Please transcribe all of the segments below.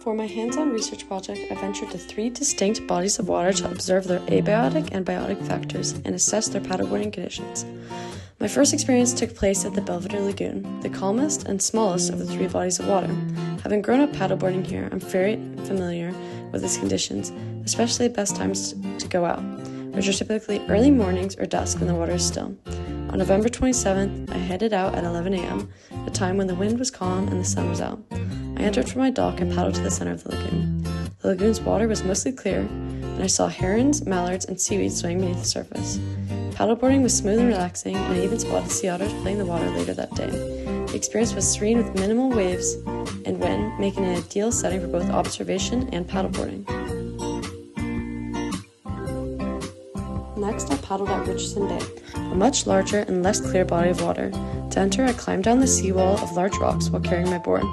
For my hands-on research project, I ventured to 3 distinct bodies of water to observe their abiotic and biotic factors and assess their paddleboarding conditions. My first experience took place at the Belvedere Lagoon, the calmest and smallest of the 3 bodies of water. Having grown up paddleboarding here, I'm very familiar with its conditions, especially the best times to go out, which are typically early mornings or dusk when the water is still. On November 27th, I headed out at 11 a.m., a time when the wind was calm and the sun was out. I entered from my dock and paddled to the center of the lagoon. The lagoon's water was mostly clear, and I saw herons, mallards, and seaweed swimming beneath the surface. Paddleboarding was smooth and relaxing, and I even spotted sea otters playing in the water later that day. The experience was serene with minimal waves and wind, making it an ideal setting for both observation and paddleboarding. Next, I paddled at Richardson Bay, a much larger and less clear body of water. To enter, I climbed down the seawall of large rocks while carrying my board.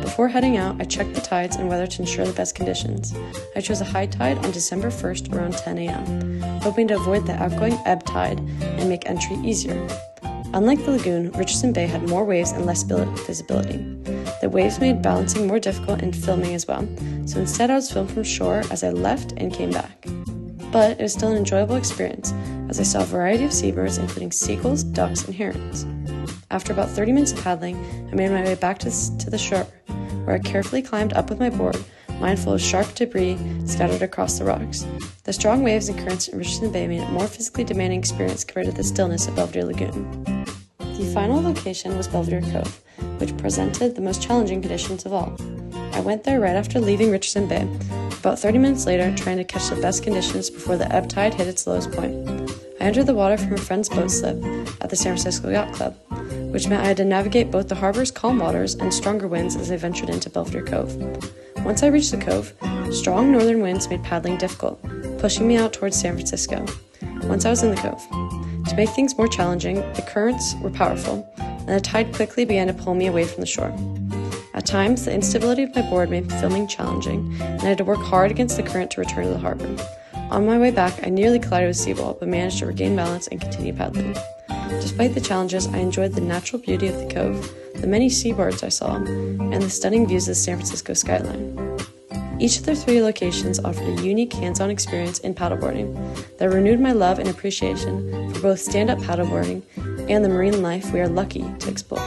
Before heading out, I checked the tides and weather to ensure the best conditions. I chose a high tide on December 1st around 10 a.m., hoping to avoid the outgoing ebb tide and make entry easier. Unlike the lagoon, Richardson Bay had more waves and less visibility. The waves made balancing more difficult and filming as well, so instead I was filmed from shore as I left and came back. But it was still an enjoyable experience, as I saw a variety of seabirds including seagulls, ducks, and herons. After about 30 minutes of paddling, I made my way back to the shore, where I carefully climbed up with my board, mindful of sharp debris scattered across the rocks. The strong waves and currents in Richardson Bay made it a more physically demanding experience compared to the stillness of Belvedere Lagoon. The final location was Belvedere Cove, which presented the most challenging conditions of all. I went there right after leaving Richardson Bay, about 30 minutes later, trying to catch the best conditions before the ebb tide hit its lowest point. I entered the water from a friend's boat slip at the San Francisco Yacht Club, which meant I had to navigate both the harbor's calm waters and stronger winds as I ventured into Belvedere Cove. Once I reached the cove, strong northern winds made paddling difficult, pushing me out towards San Francisco. Once I was in the cove, to make things more challenging, the currents were powerful, and the tide quickly began to pull me away from the shore. At times, the instability of my board made filming challenging, and I had to work hard against the current to return to the harbor. On my way back, I nearly collided with a seawall, but managed to regain balance and continue paddling. Despite the challenges, I enjoyed the natural beauty of the cove, the many seabirds I saw, and the stunning views of the San Francisco skyline. Each of the 3 locations offered a unique hands-on experience in paddleboarding that renewed my love and appreciation for both stand-up paddleboarding and the marine life we are lucky to explore.